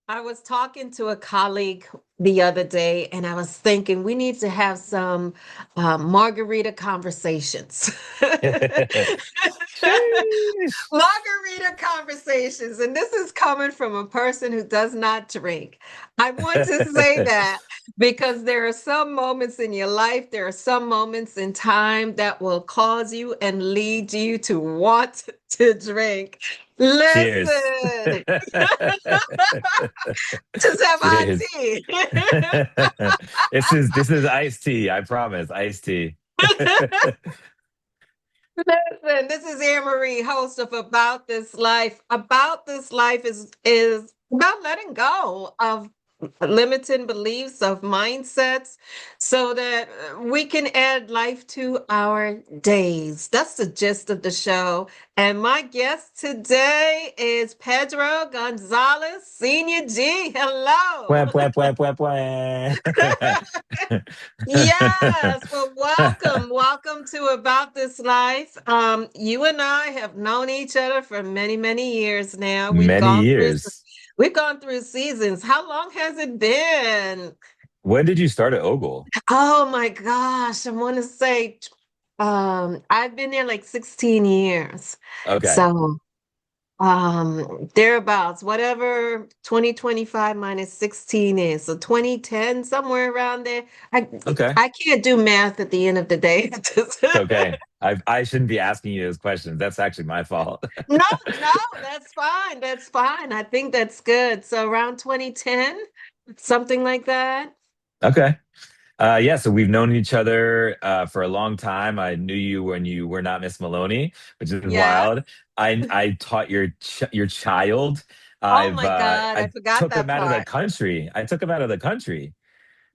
I was talking to a colleague the other day, and I was thinking we need to have some margarita conversations. Sheesh. Margarita conversations. And this is coming from a person who does not drink. I want to say that because there are some moments in your life, there are some moments in time that will cause you and lead you to want to drink. Cheers. Listen, just have hot Cheers. tea. This is iced tea, I promise. Iced tea. Listen, this is Anne Marie, host of About This Life. About This Life is about letting go of limiting beliefs, of mindsets, so that we can add life to our days. That's the gist of the show. And my guest today is Pedro Gonzalez, Senior G. Pwah, Hello. pwah, pwah, pwah, pwah. Yes, well, welcome to About This Life. You and I have known each other for many, many years now. Many years. We've gone through seasons. How long has it been? When did you start at Ogle? Oh my gosh, I want to say, I've been there like 16 years. Okay. So thereabouts, whatever 2025 minus 16 is. So 2010, somewhere around there. I Okay. I can't do math at the end of the day. It's okay. I shouldn't be asking you those questions. That's actually my fault. No, no, that's fine. That's fine. I think that's good. So around 2010, something like that. Okay. Yeah, so we've known each other for a long time. I knew you when you were not Miss Maloney, which is Yeah. wild. I taught your child. Oh my God, I I forgot took him that out of the part. country. I took him out of the country.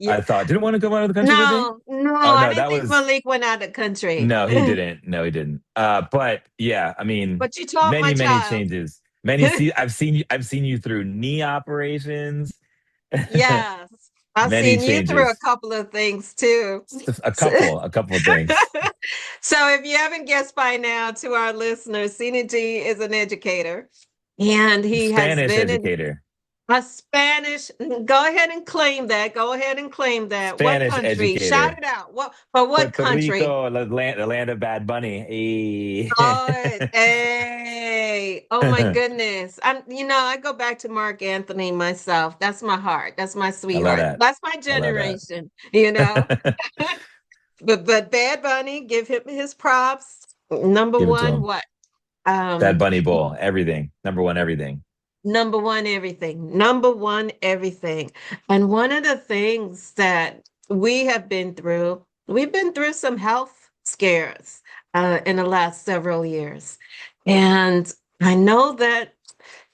Yeah. I thought, didn't want to go out of the country with me? No, no, Oh I no, didn't that think was Malik went out of the country. no, he didn't. No, he didn't. But yeah, I mean, But you taught my many child. changes. Many see I've seen you through knee operations. Yes. I've Many seen you through a changes. couple of things too. Just a So, couple of things. so if you haven't guessed by now, to our listeners, Cena G is an educator, and he has Spanish been in educator. a Spanish. Go ahead and claim that. Go ahead and claim that. What Spanish country? Shout educator. it out. What for what Puerto country? Rico, the land of Bad Bunny. Oh, Hey. hey. Oh my goodness. I go back to Mark Anthony myself. That's my heart. That's my I love sweetheart. that. That's my I love that. generation. But Bad Bunny, give him his props. Number Give it to one, him. what? Bad Um, Bunny Bowl. Everything. Number one, everything. number one, everything. Number one, everything. And one of the things that we've been through some health scares in the last several years. And I know that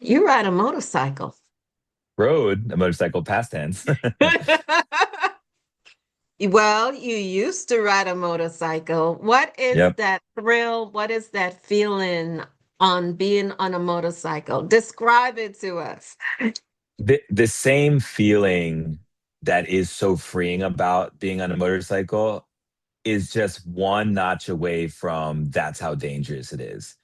you ride a motorcycle. Rode a motorcycle past tense. Well, you used to ride a motorcycle. What is Yep. that thrill? What is that feeling on being on a motorcycle? Describe it to us. The same feeling that is so freeing about being on a motorcycle is just one notch away from that's how dangerous it is.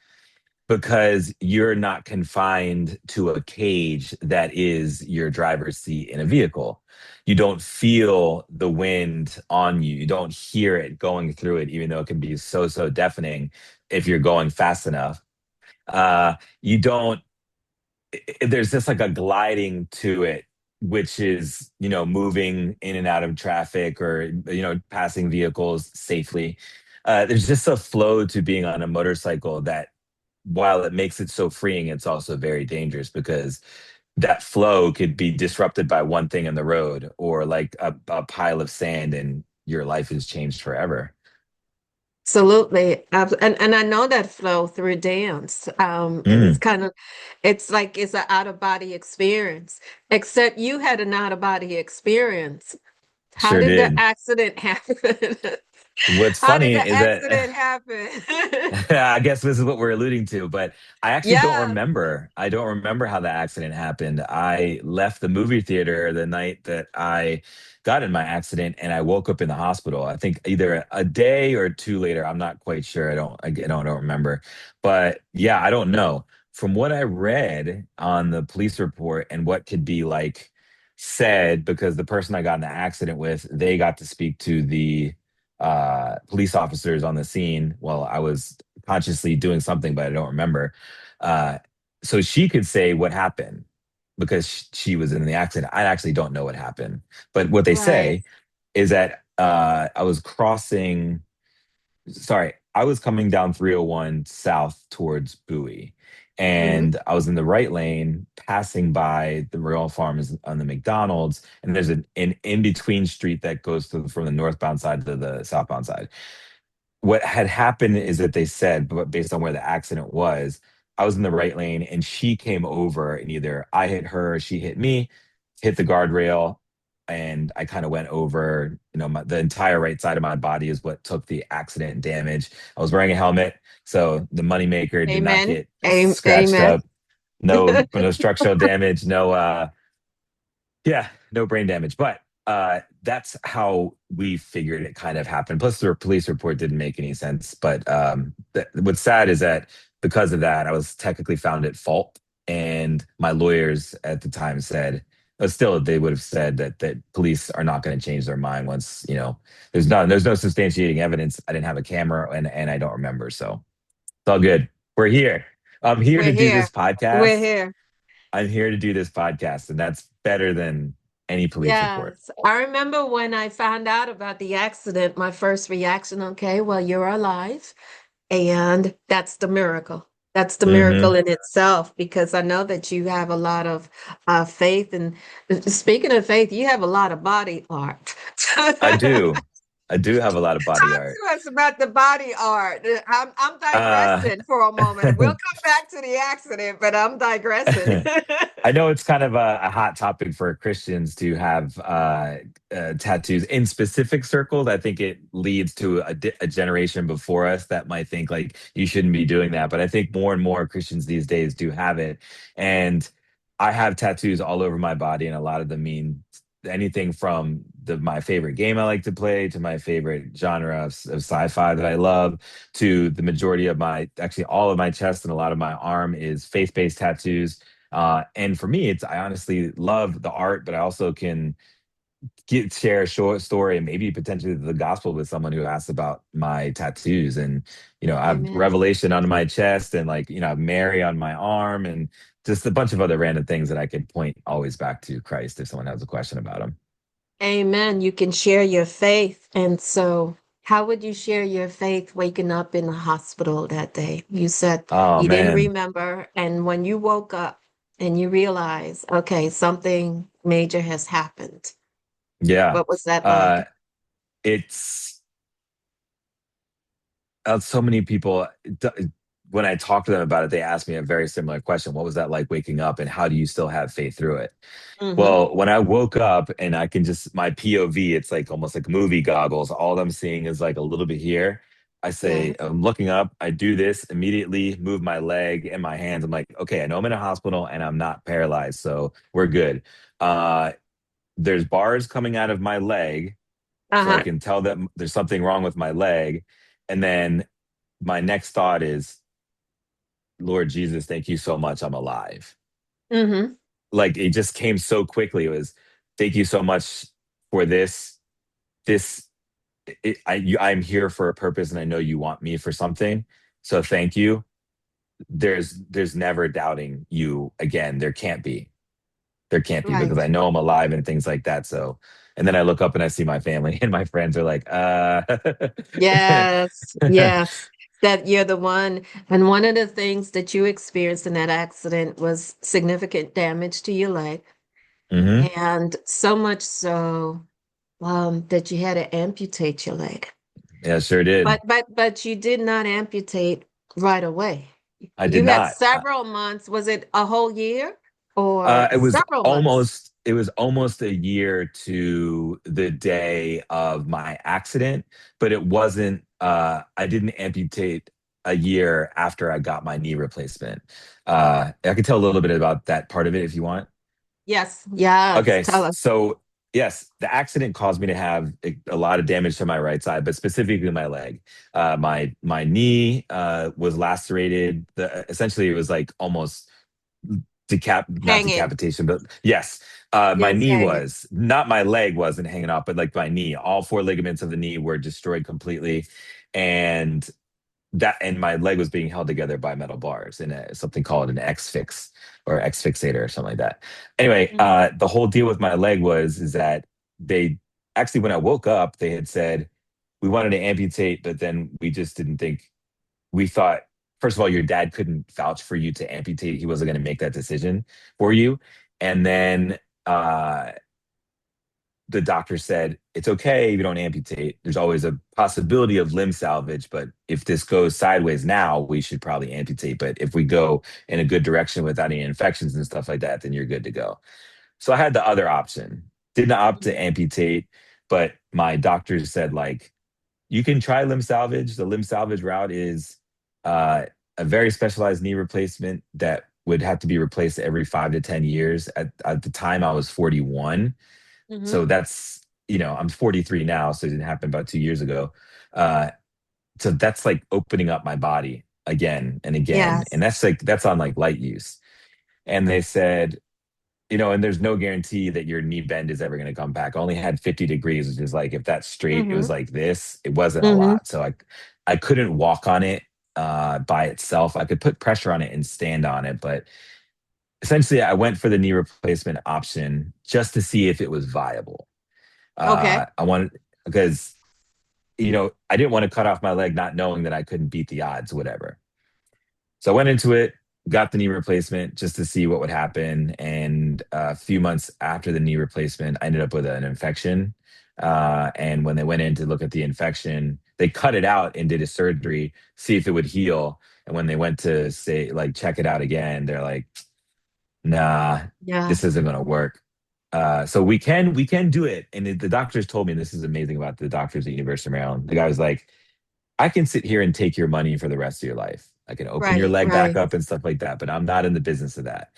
Because you're not confined to a cage that is your driver's seat in a vehicle. You don't feel the wind on you. You don't hear it going through it, even though it can be so, so deafening if you're going fast enough. You don't, there's just like a gliding to it, which is, moving in and out of traffic or, passing vehicles safely. There's just a flow to being on a motorcycle that while it makes it so freeing, it's also very dangerous because that flow could be disrupted by one thing in the road or like a pile of sand and your life is changed forever. Absolutely. And I know that flow through dance. It's Mm, kind of, it's like it's an out of body experience, except you had an out of body experience. How sure did the did. accident happen? What's How did funny the is that accident happen? I guess this is what we're alluding to, but I actually don't Yeah. remember. I don't remember how the accident happened. I left the movie theater the night that I got in my accident and I woke up in the hospital. I think either a day or two later. I'm not quite sure. I don't remember. But yeah, I don't know. from what I read on the police report and what could be like said, because the person I got in the accident with, they got to speak to the police officers on the scene while I was consciously doing something, but I don't remember. Uh, so she could say what happened because she was in the accident. I actually don't know what happened, but what they Right. say is that I was crossing. Sorry, I was coming down 301 south towards Bowie, Mm-hmm. and I was in the right lane, passing by the Royal Farms on the McDonald's, and there's an in between street that goes from the northbound side to the southbound side. What had happened is that they said, but based on where the accident was, I was in the right lane and she came over and either I hit her, or she hit me, hit the guardrail, and I kind of went over, the entire right side of my body is what took the accident damage. I was wearing a helmet, so the moneymaker did not Amen. get scratched Amen. up. No structural damage, no brain damage. But that's how we figured it kind of happened. Plus, the police report didn't make any sense. But what's sad is that because of that, I was technically found at fault. And my lawyers at the time said, but still, they would have said that police are not going to change their mind once, there's no substantiating evidence. I didn't have a camera and I don't remember. So it's all good. We're here. I'm here to We're do here. this We're podcast. here. I'm here to do this podcast, and that's better than any police report. Yes. I remember when I found out about the accident, my first reaction, okay, well, you're alive. And that's the miracle. That's the miracle Hmm. in itself, because I know that you have a lot of faith. And speaking of faith, you have a lot of body art. I Talk do. I do have a lot of body art. to us about the body art. I'm Uh, digressing for a moment. We'll come back to the accident, but I'm digressing. I know it's kind of a hot topic for Christians to have tattoos in specific circles. I think it leads to a generation before us that might think like you shouldn't be doing that. But I think more and more Christians these days do have it. And I have tattoos all over my body, and a lot of them mean anything from my favorite game I like to play to my favorite genre of sci-fi that I love to the majority of actually all of my chest and a lot of my arm is faith-based tattoos. And for me, I honestly love the art, but I also can share a short story and maybe potentially the gospel with someone who asks about my tattoos. And, I have Amen. Revelation on my chest and like, I have Mary on my arm and just a bunch of other random things that I could point always back to Christ if someone has a question about him. Amen. You can share your faith. And so, how would you share your faith waking up in the hospital that day? You said Oh you didn't man. remember. And when you woke up and you realized, okay, something major has happened, Yeah. what was that Uh, like? it's so many people when I talk to them about it, they ask me a very similar question. What was that like waking up and how do you still have faith through it? Mm-hmm. Well, when I woke up and I can just my POV, it's like almost like movie goggles. All I'm seeing is like a little bit here. I say, Yes. I'm looking up, I do this immediately, move my leg and my hands. I'm like, okay, I know I'm in a hospital and I'm not paralyzed, so we're good. Uh, there's bars coming out of my leg, so I Uh-huh. can tell that there's something wrong with my leg. And then my next thought is, Lord Jesus, thank you so much. I'm alive. Mm-hmm. Like it just came so quickly. It was, thank you so much for this. This, I'm here for a purpose, and I know you want me for something. So thank you. There's never doubting you again. There can't be because Right. I know I'm alive and things like that. So, and then I look up and I see my family and my friends are like, Yes. Yes. That you're the one. And one of the things that you experienced in that accident was significant damage to your leg. hmm. And so much so that you had to amputate your leg. Yeah, sure did. But you did not amputate right away. I did You had not. several months. Was it a whole year or several months? It was almost a year to the day of my accident, but it wasn't I didn't amputate a year after I got my knee replacement. I can tell a little bit about that part of it if you want. Yes. Yes. Okay, Tell us. so Yes, the accident caused me to have a lot of damage to my right side, but specifically my leg. My knee was lacerated. Essentially, it was like almost not Hanging. decapitation, but yes, my It's knee hanging. was not my leg wasn't hanging off, but like my knee, all four ligaments of the knee were destroyed completely, and my leg was being held together by metal bars in something called an X fix or X fixator or something like that. Anyway, Mhm. the whole deal with my leg was is that they actually when I woke up, they had said we wanted to amputate, but then we just didn't think we thought first of all your dad couldn't vouch for you to amputate. He wasn't going to make that decision for you. And then uh the doctor said it's okay if you don't amputate. There's always a possibility of limb salvage, but if this goes sideways now, we should probably amputate. But if we go in a good direction without any infections and stuff like that, then you're good to go. So I had the other option. Didn't opt to Mhm. amputate, but my doctor said like you can try limb salvage. The limb salvage route is uh, a very specialized knee replacement that would have to be replaced every 5 to 10 years. At the time, I was 41, so Mhm. that's, I'm 43 now, so it didn't happen about 2 years ago. Uh, so that's like opening up my body again and again. Yes. And that's on like light use. And they said, and there's no guarantee that your knee bend is ever going to come back. I only had 50 degrees, which is like if that's straight, it was Mhm. like this. It wasn't a Mhm. lot. So I couldn't walk on it by itself. I could put pressure on it and stand on it, but essentially I went for the knee replacement option just to see if it was viable. Okay. I wanted because I didn't want to cut off my leg not knowing that I couldn't beat the odds, whatever. So I went into it, got the knee replacement just to see what would happen. And a few months after the knee replacement, I ended up with an infection. And when they went in to look at the infection, they cut it out and did a surgery, see if it would heal. And when they went to say, like, check it out again, they're like, nah, Yeah. this isn't going to work. So we can do it. And the doctors told me, and this is amazing about the doctors at University of Maryland. The guy was like, I can sit here and take your money for the rest of your life. I can open your Right. leg back Right. up and stuff like that, but I'm not in the business of that.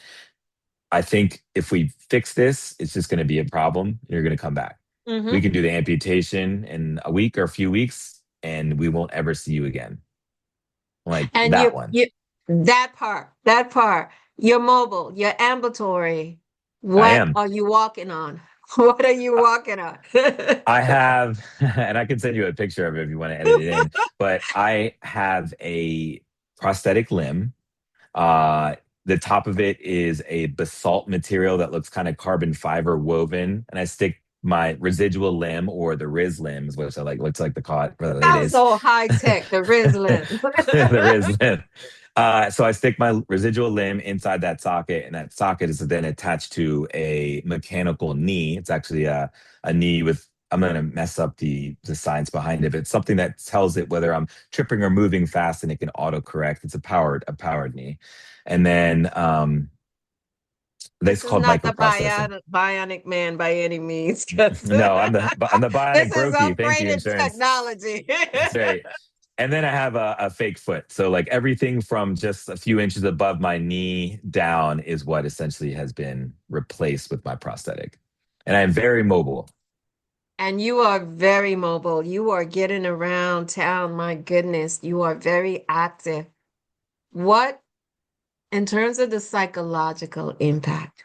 I think if we fix this, it's just going to be a problem. You're going to come back. We Mhm. can do the amputation in a week or a few weeks, and we won't ever see you again. Like And that one. that part, you're mobile, you're ambulatory. I What am. are you walking on? What are you walking on? I have, and I can send you a picture of it if you want to edit it in, but I have a prosthetic limb. Uh, the top of it is a basalt material that looks kind of carbon fiber woven, and I stick my residual limb or the Riz limbs, which I like, looks like the cot, well, it Sounds is so high tech, the Rislin. the Riz limb. So I stick my residual limb inside that socket, and that socket is then attached to a mechanical knee. It's actually a knee with. I'm gonna mess up the science behind it, but it's something that tells it whether I'm tripping or moving fast, and it can autocorrect. It's a powered knee, and then that's This is called not the microprocessing. bionic man by any means. 'Cause No, I'm the this bionic is brokey. Thank you, upgraded insurance. technology. That's right. And then I have a fake foot. So like everything from just a few inches above my knee down is what essentially has been replaced with my prosthetic. And I'm very mobile. And you are very mobile. You are getting around town. My goodness, you are very active. What, in terms of the psychological impact,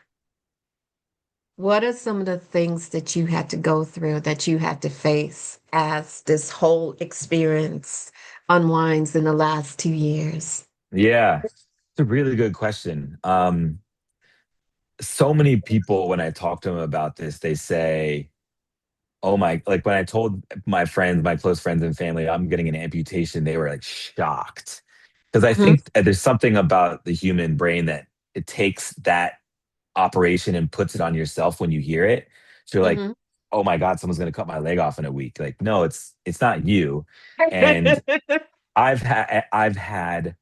what are some of the things that you had to go through, that you had to face as this whole experience unwinds in the last 2 years? Yeah, it's a really good question. So many people, when I talk to them about this, they say, oh my, like when I told my friends, my close friends and family, I'm getting an amputation, they were like shocked. Because I Mhm. think there's something about the human brain that it takes that operation and puts it on yourself when you hear it. So you're like, Mhm. oh my God, someone's gonna cut my leg off in a week. Like, no, it's not you. And I've had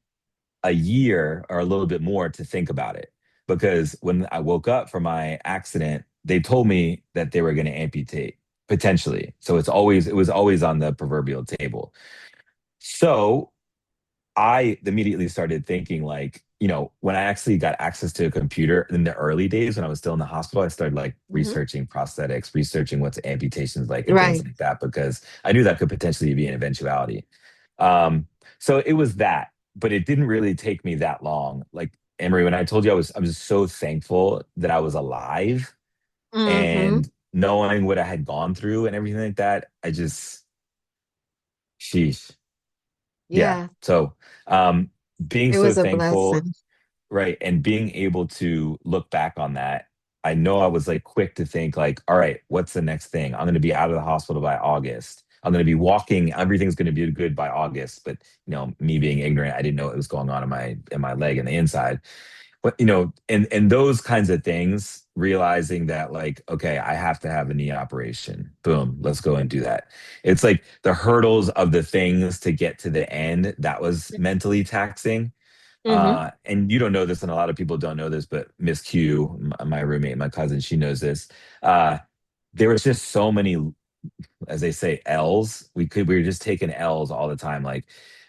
a year or a little bit more to think about it because when I woke up from my accident, they told me that they were going to amputate potentially. So it was always on the proverbial table. So I immediately started thinking like, when I actually got access to a computer in the early days when I was still in the hospital, I started like Hmm. researching prosthetics, researching what's amputations like and things Right. like that because I knew that could potentially be an eventuality. Um, so it was that, but it didn't really take me that long. Like Emery, when I told you I was so thankful that I was alive Hmm. and knowing what I had gone through and everything like that, I just, sheesh. Yeah. Yeah, So um being it so was a thankful. blessing. Right. And being able to look back on that, I know I was like quick to think like, all right, what's the next thing? I'm going to be out of the hospital by August. I'm going to be walking. Everything's going to be good by August. But me being ignorant, I didn't know what was going on in my leg and the inside. But and those kinds of things, realizing that like, okay, I have to have a knee operation. Boom, let's go and do that. It's like the hurdles of the things to get to the end. That was mentally taxing, Hmm. and you don't know this, and a lot of people don't know this, but Miss Q, my roommate, my cousin, she knows this. Uh, there was just so many, as they say, L's. We were just taking L's all the time, like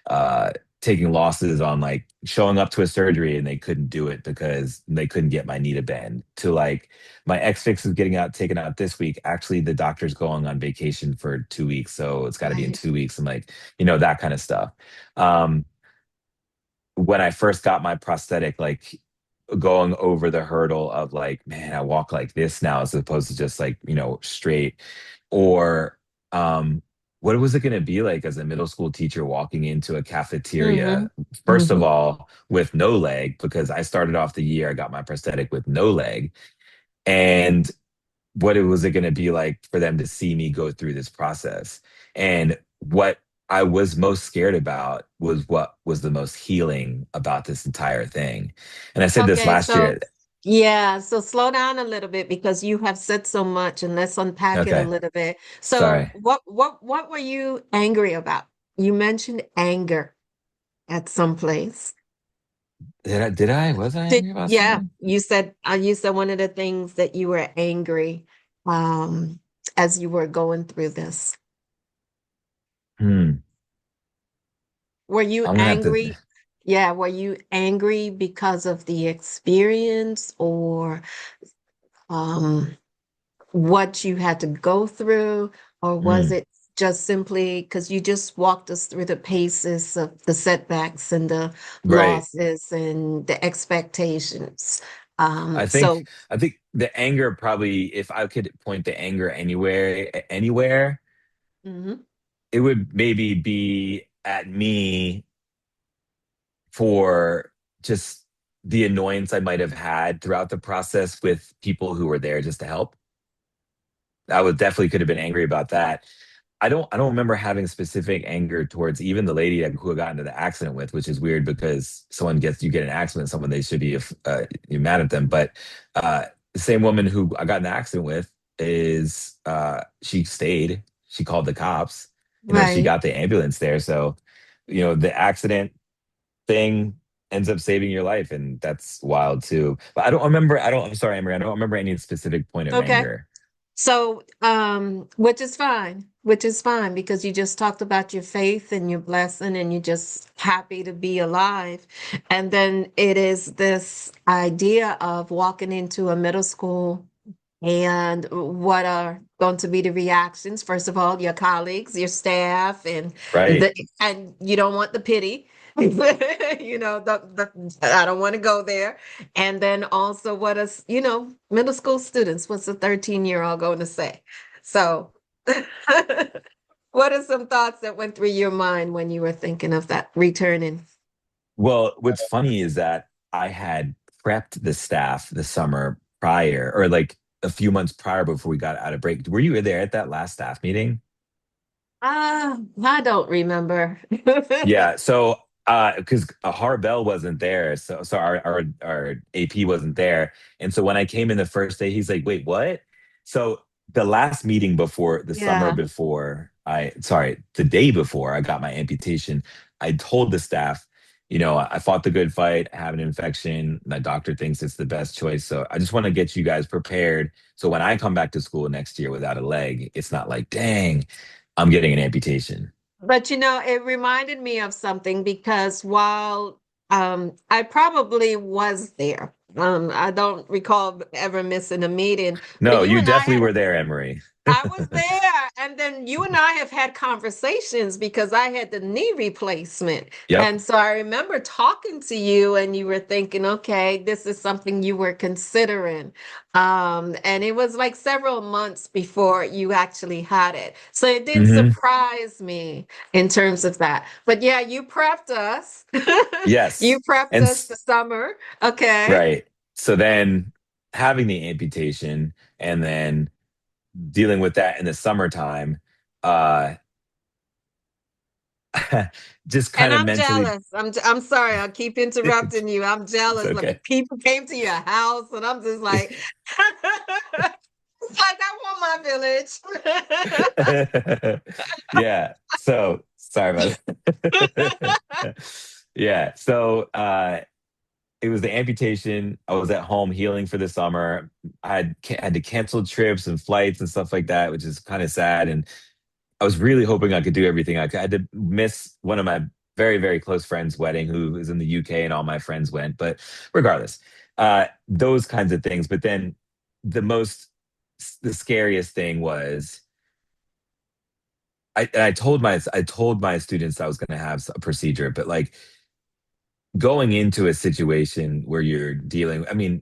uh, taking losses on like showing up to a surgery and they couldn't do it because they couldn't get my knee to bend. To like my ex fix is getting out taken out this week. Actually, the doctor's going on vacation for 2 weeks, so it's got to be in Right. 2 weeks, and like that kind of stuff. Um, when I first got my prosthetic, like going over the hurdle of like, man, I walk like this now as opposed to just like, straight. Or what was it going to be like as a middle school teacher walking into a Hmm. cafeteria, first of Hmm. all, with no leg, because I started off the year, I got my prosthetic with no leg. And what it was it going to be like for them to see me go through this process. And what I was most scared about was what was the most healing about this entire thing. And I said this Okay, last so year. yeah, so slow down a little bit because you have said so much, and let's unpack it a Okay, little bit. So, sorry. what were you angry about? You mentioned anger at some place. Was I angry about Yeah, something? you said one of the things that you were angry um as you were going through this. Hmm. Were you I'm gonna have to. angry? Yeah, were you angry because of the experience or um what you had to go through, or was Hmm. it just simply because you just walked us through the paces of the setbacks and the Right. losses and the expectations? I So, think I think the anger probably, if I could point the anger anywhere, mhm. it would maybe be at me for just the annoyance I might have had throughout the process with people who were there just to help. I would definitely could have been angry about that. I don't remember having specific anger towards even the lady who I got into the accident with, which is weird because you get an accident with someone, they should be you're mad at them. But uh, the same woman who I got in the accident with is she stayed. She called the cops. She Right. got the ambulance there. So, the accident thing ends up saving your life, and that's wild too. But I don't remember. I'm sorry, Emery. I don't remember any specific point of Okay. anger. So, which is fine because you just talked about your faith and your blessing and you're just happy to be alive. And then it is this idea of walking into a middle school and what are going to be the reactions? First of all, your colleagues, your staff, and Right. you don't want the pity. I don't want to go there. And then also, what is middle school students? What's a 13-year-old going to say? So, what are some thoughts that went through your mind when you were thinking of that returning? Well, what's funny is that I had prepped the staff the summer prior, or like a few months prior before we got out of break. Were you there at that last staff meeting? I don't remember. Yeah, so because Harbell wasn't there, so our AP wasn't there, and so when I came in the first day, he's like, "Wait, what?" So the last meeting before the summer Yeah. before sorry, the day before I got my amputation, I told the staff, I fought the good fight. I have an infection. My doctor thinks it's the best choice, so I just want to get you guys prepared. So when I come back to school next year without a leg, it's not like, dang, I'm getting an amputation. But it reminded me of something because while I probably was there. I don't recall ever missing a meeting, but No, you you and I definitely had were there, Anne Marie. I was there. And then you and I have had conversations because I had the knee replacement. Yep. And so I remember talking to you and you were thinking, okay, this is something you were considering. And it was like several months before you actually had it. So it did Hmm. surprise me in terms of that. But yeah, you prepped us. You Yes. prepped And us the summer. Okay. right. So then having the amputation and then dealing with that in the summertime, uh, just And kind of I'm mentally, jealous. I'm sorry. I keep it's interrupting you. I'm jealous. Like okay. people came to your house, and I'm just like, it's like I want my village. Yeah. So sorry about that. Yeah. So it was the amputation. I was at home healing for the summer. Had to cancel trips and flights and stuff like that, which is kind of sad. And I was really hoping I could do everything I could. I had to miss one of my very, very close friends' wedding, who is in the UK, and all my friends went. But regardless, those kinds of things. But then the most, the scariest thing was I told my students I was going to have a procedure, but like going into a situation where you're dealing, I mean,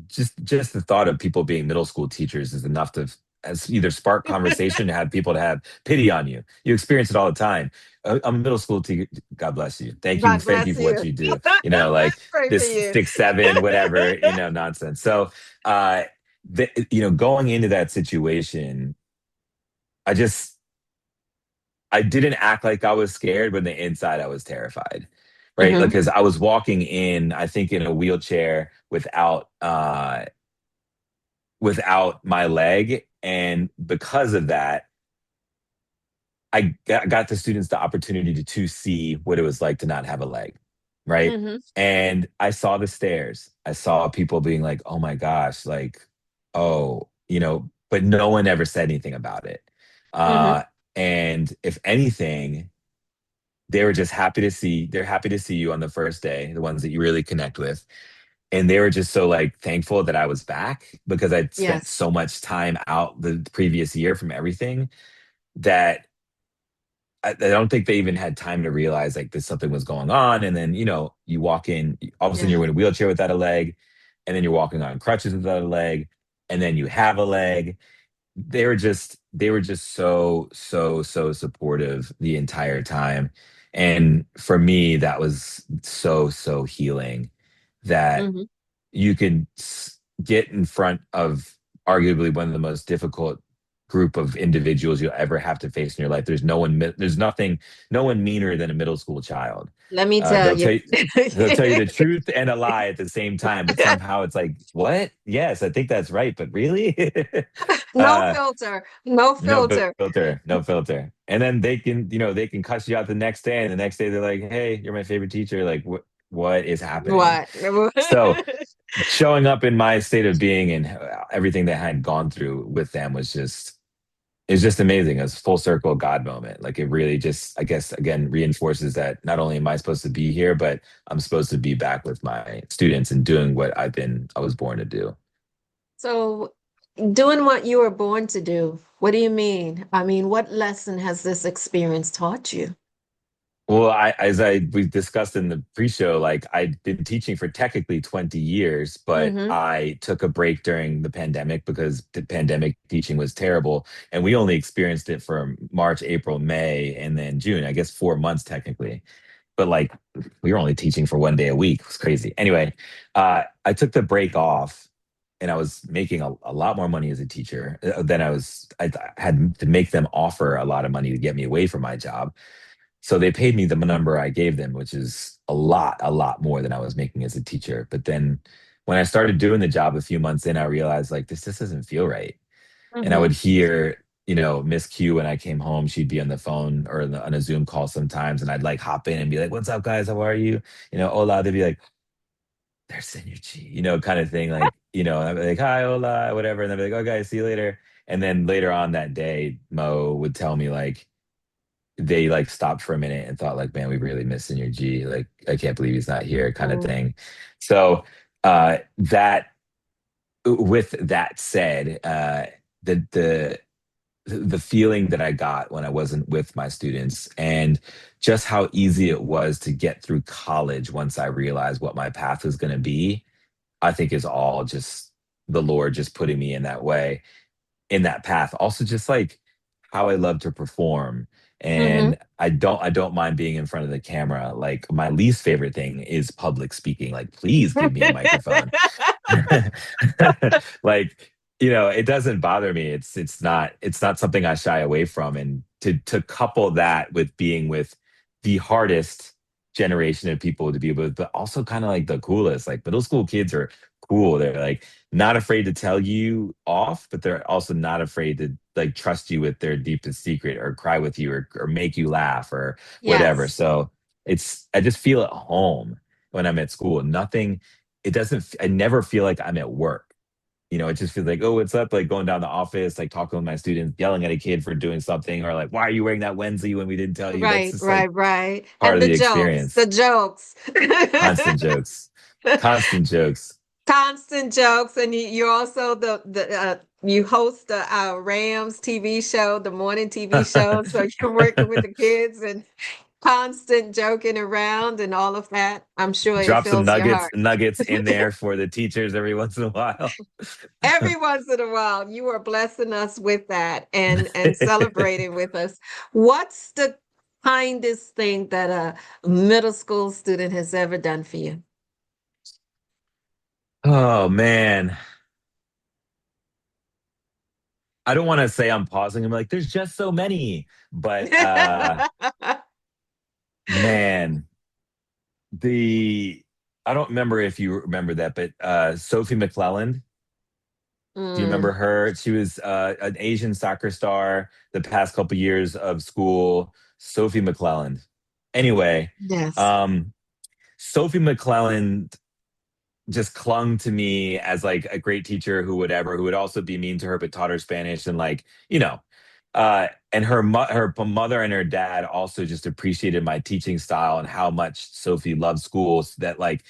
just the thought of people being middle school teachers is enough to as either spark conversation to have people to have pity on you. You experience it all the time. I'm a middle school teacher. God bless you. God Thank you bless for what you. you do. You know, like Pray for this you. 6, 7, whatever, you know, nonsense. So, going into that situation, I just I didn't act like I was scared, but the inside I was terrified. Right. Hmm. Because I was walking in, I think in a wheelchair without my leg. And because of that, got the students the opportunity to see what it was like to not have a leg. Right. Hmm. And I saw the stares. I saw people being like, oh my gosh, like, oh, but no one ever said anything about it. Hmm. Uh, and if anything, they're happy to see you on the first day, the ones that you really connect with. And they were just so like thankful that I was back because I'd spent Yes. so much time out the previous year from everything that I don't think they even had time to realize like this something was going on. And then, you walk in, all of a sudden Yeah. you're in a wheelchair without a leg, and then you're walking on crutches without a leg, and then you have a leg. They were just so supportive the entire time. And for me, that was so healing that Hmm. you could get in front of arguably one of the most difficult group of individuals you'll ever have to face in your life. There's nothing, no one meaner than a middle school child. Let me Uh, tell they'll you. tell you, they'll tell you the truth and a lie at the same time, but somehow it's like, what? Yes, I think that's right, but really? No uh, filter. No no filter. filter, no filter. And then they can cuss you out the next day, and the next day they're like, "Hey, you're my favorite teacher." Like, what is happening? What? So showing up in my state of being and everything that I had gone through with them was just amazing. It was full circle God moment. Like it really just, I guess, again, reinforces that not only am I supposed to be here, but I'm supposed to be back with my students and doing what I was born to do. So, doing what you were born to do, what do you mean? I mean, what lesson has this experience taught you? Well, as we discussed in the pre-show, like I'd been teaching for technically 20 years, but Hmm. I took a break during the pandemic because the pandemic teaching was terrible. And we only experienced it for March, April, May, and then June, I guess 4 months technically. But like we were only teaching for one day a week. It was crazy. Anyway, I took the break off and I was making a lot more money as a teacher than I had to make them offer a lot of money to get me away from my job. So they paid me the number I gave them, which is a lot more than I was making as a teacher. But then when I started doing the job a few months in, I realized like this just doesn't feel right. And I would Hmm. hear, Miss Q when I came home, she'd be on the phone or on a Zoom call sometimes, and I'd like hop in and be like, "What's up, guys? How are you?" Hola. They'd be like, "There's Senuchi," kind of thing. Like, and I'd be like, "Hi, hola," whatever, and they'd be like, "Oh, guys, see you later." And then later on that day, Mo would tell me like, they like stopped for a minute and thought like, man, we really miss Senior G. Like, I can't believe he's not here, kind of Mm, thing. So that with that said, the the the feeling that I got when I wasn't with my students and just how easy it was to get through college once I realized what my path was going to be, I think is all just the Lord just putting me in that way, in that path. Also, just like how I love to perform. mhm. And I don't mind being in front of the camera. Like my least favorite thing is public speaking. Like, please give me a microphone. Like, it doesn't bother me. It's not something I shy away from. And to couple that with being with the hardest generation of people to be with, but also kind of like the coolest. Like middle school kids are cool. They're like not afraid to tell you off, but they're also not afraid to like trust you with their deepest secret or cry with you or make you laugh or whatever. Yes. So I just feel at home when I'm at school. Nothing, it doesn't, I never feel like I'm at work. It just feels like, oh, what's up? Like going down the office, like talking with my students, yelling at a kid for doing something, or like, why are you wearing that Wednesday when we didn't tell you? That's Right, just like right, right. part And of the the jokes, experience. the jokes. Constant jokes, constant jokes. Constant jokes, and you also you host the Rams TV show, the morning TV show, so you're working with the kids and constant joking around and all of that. I'm sure it Drop some fills your nuggets heart. nuggets in there for the teachers every once in a while. Every once in a while, you are blessing us with that and celebrating with us. What's the kindest thing that a middle school student has ever done for you? Oh man. I don't want to say I'm pausing. I'm like, there's just so many. But man, the I don't remember if you remember that, but Sophie McClelland, do you remember Mm, her? She was an Asian soccer star the past couple years of school. Sophie McClelland. Anyway, yes. um, Sophie McClelland just clung to me as like a great teacher who would also be mean to her but taught her Spanish and like and her mother and her dad also just appreciated my teaching style and how much Sophie loved schools that like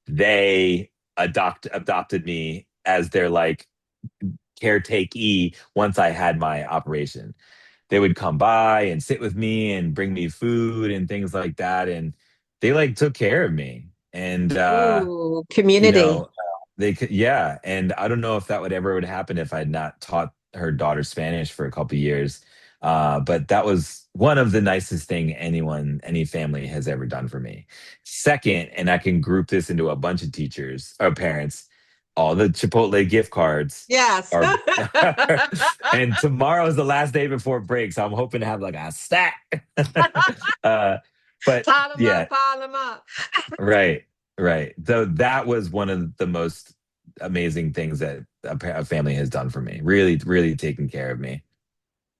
they adopted me as their like caretakee once I had my operation. They would come by and sit with me and bring me food and things like that and they like took care of me and Ooh, you community. know, they could, yeah. And I don't know if that would happen if I'd not taught her daughter Spanish for a couple of years. But that was one of the nicest thing any family has ever done for me. Second, and I can group this into a bunch of teachers or parents, all the Chipotle gift cards Yes. are, and tomorrow's the last day before break, so I'm hoping to have like a stack. uh, but Pile them yeah, up, pile them up. right, right. So that was one of the most amazing things that a family has done for me. Really, really taking care of me.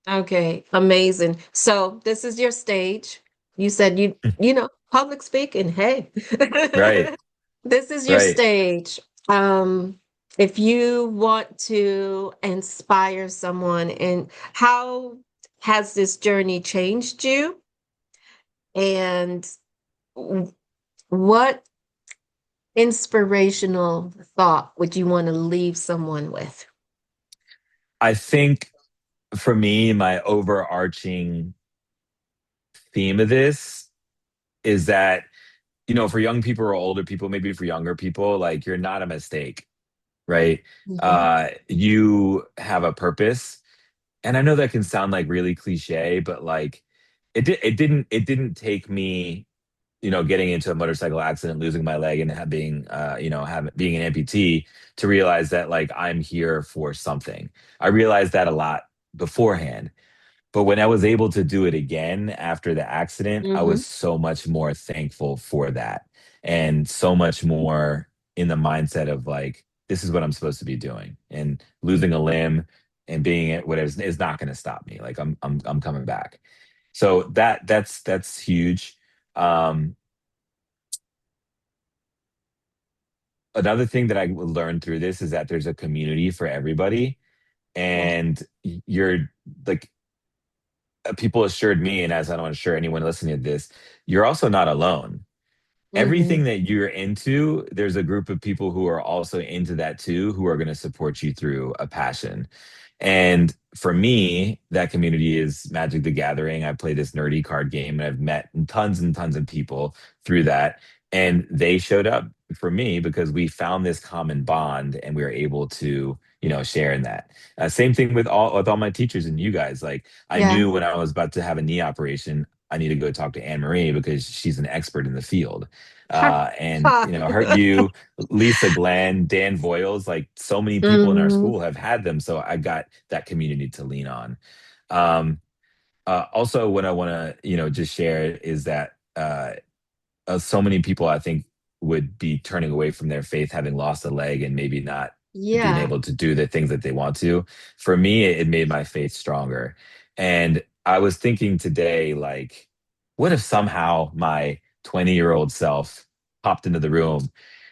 Okay, amazing. So this is your stage. You said public speaking. Hey, Right, this is your right. stage. Um, if you want to inspire someone, and how has this journey changed you? And w- what inspirational thought would you want to leave someone with? I think for me, my overarching theme of this is that, for young people or older people, maybe for younger people, like you're not a mistake, right? Mhm. You have a purpose. And I know that can sound like really cliche, but like it didn't take me getting into a motorcycle accident, losing my leg, and being, being an amputee to realize that like I'm here for something. I realized that a lot beforehand, but when I was able to do it again after the accident, I was Mhm. so much more thankful for that, and so much more in the mindset of like this is what I'm supposed to be doing, and losing a limb and being it whatever is not going to stop me. Like I'm coming back. So that's huge. Um, Another thing that I learned through this is that there's a community for everybody, Yes. and you're like people assured me, and as I don't want to assure anyone listening to this, you're also not alone. Hmm. Everything that you're into, there's a group of people who are also into that too, who are going to support you through a passion. And for me, that community is Magic the Gathering. I play this nerdy card game and I've met tons and tons of people through that. And they showed up for me because we found this common bond and we were able to, share in that. Same thing with all my teachers and you guys. Like I Yeah. knew when I was about to have a knee operation, I need to go talk to Anne Marie because she's an expert in the field. And you, Lisa Glenn, Dan Voiles, like so many people in our Hmm. school have had them. So I got that community to lean on. Um, Also, what I want to, just share is that so many people I think would be turning away from their faith having lost a leg and maybe not being Yeah. able to do the things that they want to. For me, it made my faith stronger. And I was thinking today, like, what if somehow my 20-year-old self popped into the room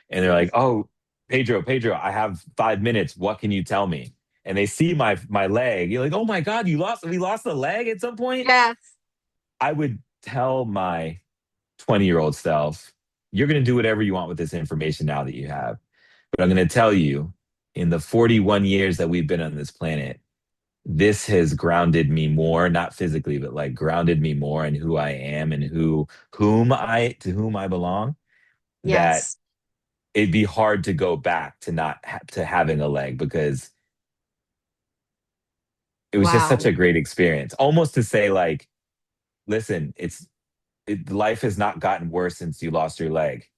and they're like, oh, Pedro, I have 5 minutes. What can you tell me? And they see my leg. You're like, oh my God, we lost a leg at some point. Yes. I would tell my 20-year-old self, you're going to do whatever you want with this information now that you have. But I'm going to tell you, in the 41 years that we've been on this planet, this has grounded me more, not physically, but like grounded me more in who I am and whom I belong, that Yes. it'd be hard to go back to not to having a leg because it was just such Wow. a great experience. Almost to say like, listen, life has not gotten worse since you lost your leg.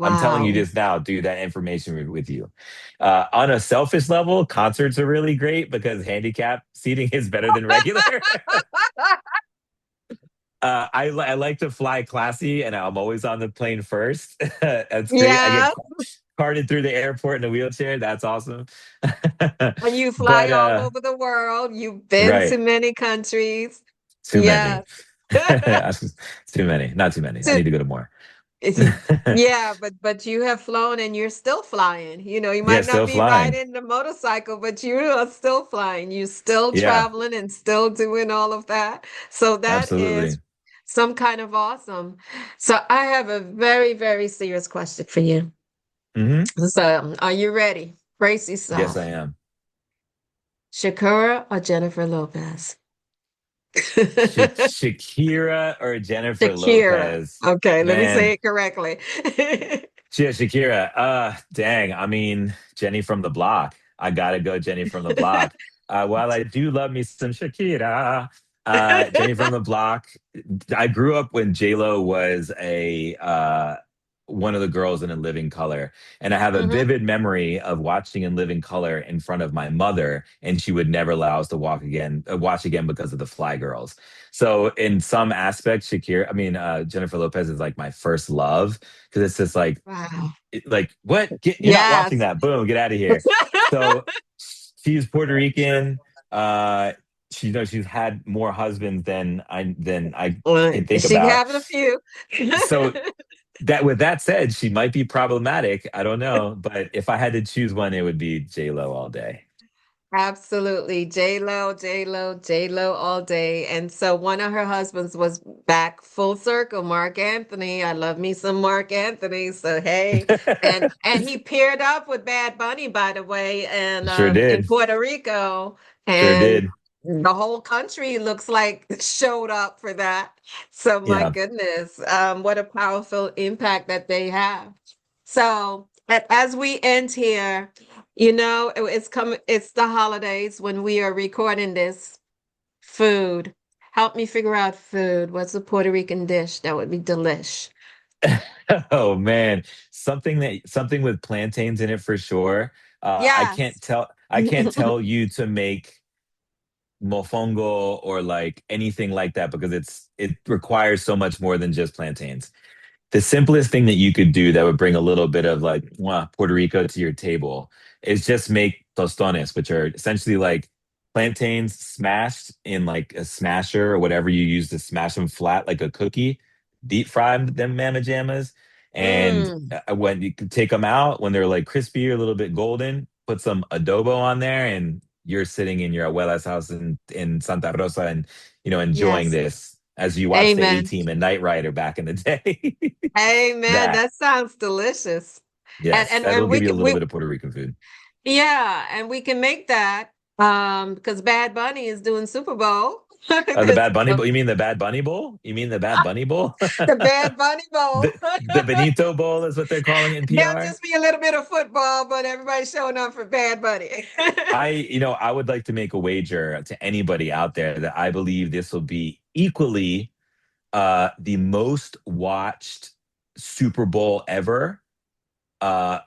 I'm telling you Wow. this now, dude, that information with you. On a selfish level, concerts are really great because handicap seating is better than regular. I like to fly classy and I'm always on the plane first. That's great. I get Yeah. carted through the airport in a wheelchair. That's awesome. And you fly But all over the world. You've been to right, many countries. too many. Yes. Too many, not too many. I To- need to go to more. yeah, but you have flown and you're still flying. You Yeah, might not still be flying. riding the motorcycle, but you are still flying. You still Yeah, traveling and still doing all of that. So that is absolutely. some kind of awesome. So I have a very, very serious question for you. Hmm. So are you ready? Brace Yes, I yourself. am. Shakira or Jennifer Lopez? Shakira or Jennifer Shakira. Lopez? Okay, let me say Man, it correctly. yeah, Shakira. Dang. I mean, Jenny from the block. I gotta go, Jenny from the block. While I do love me some Shakira, Jenny from the block. I grew up when J Lo was a one of the girls in A Living Color, and I have a Hmm. vivid memory of watching In Living Color in front of my mother, and she would never allow us to watch again because of the Fly Girls. So, in some aspects, Jennifer Lopez is like my first love because it's just like Wow. what? You're not watching Yes. that. Boom, get out of here. So she's Puerto Rican. Uh, she's had more husbands than I Well, can think she about. having a few. So with that said, she might be problematic. I don't know, but if I had to choose one, it would be J Lo all day. Absolutely. J Lo, J Lo, J Lo all day. And so one of her husbands was back full circle, Mark Anthony. I love me some Mark Anthony. So hey. And he paired up with Bad Bunny, by the way, and Sure in did. Puerto Rico. Sure And did. the whole country looks like showed up for that. So my Yeah. goodness, what a powerful impact that they have. So as we end here, it's the holidays when we are recording this. Food. Help me figure out food. What's a Puerto Rican dish that would be delish? Oh man, something with plantains in it for sure. Yes. I can't tell you to make mofongo or like anything like that because it requires so much more than just plantains. The simplest thing that you could do that would bring a little bit of like Puerto Rico to your table is just make tostones, which are essentially like plantains smashed in like a smasher or whatever you use to smash them flat like a cookie, deep fry them mamma jammas. And Mm. when you can take them out, when they're like crispy or a little bit golden, put some adobo on there and you're sitting in your abuela's house in Santa Rosa and, enjoying Yes. this as you watch the Amen. A-Team and Knight Rider back in the day. Amen. That, That sounds delicious. And yes, and that'll and give we you a can little bit of Puerto Rican food. yeah, and we can make that because Bad Bunny is doing Super Bowl. The Because Bad Bunny Bowl. You mean the Bad Bunny Bowl? You mean the Bad Bunny Bowl? the Bad Bunny Bowl. The Benito Bowl is what they're calling it in There'll PR. just be a little bit of football, but everybody's showing up for Bad Bunny. I would like to make a wager to anybody out there that I believe this will be equally the most watched Super Bowl ever,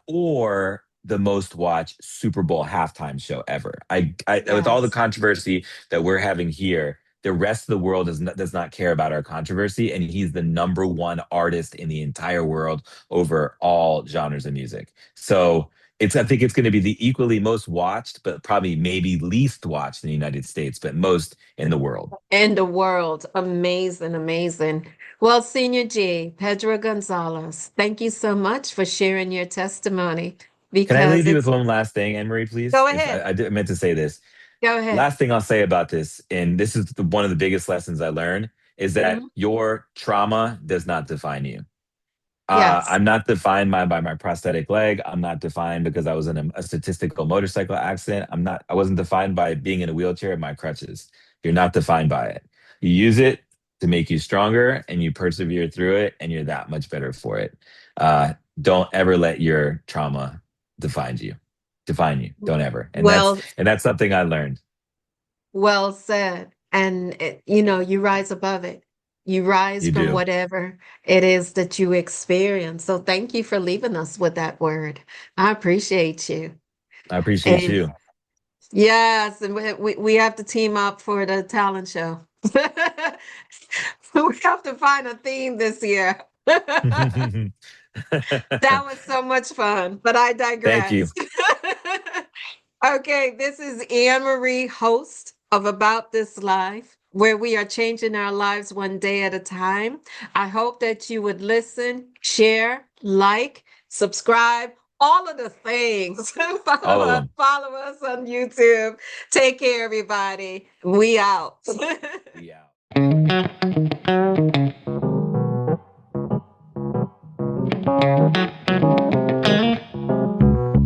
or the most watched Super Bowl halftime show ever. With all the Yes. controversy that we're having here, the rest of the world does not care about our controversy, and he's the number one artist in the entire world over all genres of music. So I think it's going to be the equally most watched, but probably maybe least watched in the United States, but most in the world. In the world. Amazing, amazing. Well, Senior G, Pedro Gonzalez, thank you so much for sharing your testimony Can I because leave you with it's, one last thing, Anne Marie, please? go If ahead. I meant to say this. Go ahead. Last thing I'll say about this, and this is one of the biggest lessons I learned, is that Mhm. your trauma does not define you. Yes. I'm not defined by my prosthetic leg. I'm not defined because I was in a statistical motorcycle accident. I wasn't defined by being in a wheelchair and my crutches. You're not defined by it. You use it to make you stronger and you persevere through it and you're that much better for it. Don't ever let your trauma define you. Don't ever. And that's, Well, and that's something I learned. well said. And you rise above it. You rise You from do. whatever it is that you experience. So thank you for leaving us with that word. I appreciate you. I appreciate And you. yes, and we have to team up for the talent show. We have to find a theme this year. That was so much fun, but I Thank you. digress. Okay, this is Anne Marie, host of About This Life, where we are changing our lives one day at a time. I hope that you would listen, share, like, subscribe, all of the things. All of them. Follow us on YouTube. Take care, everybody. We out. We out.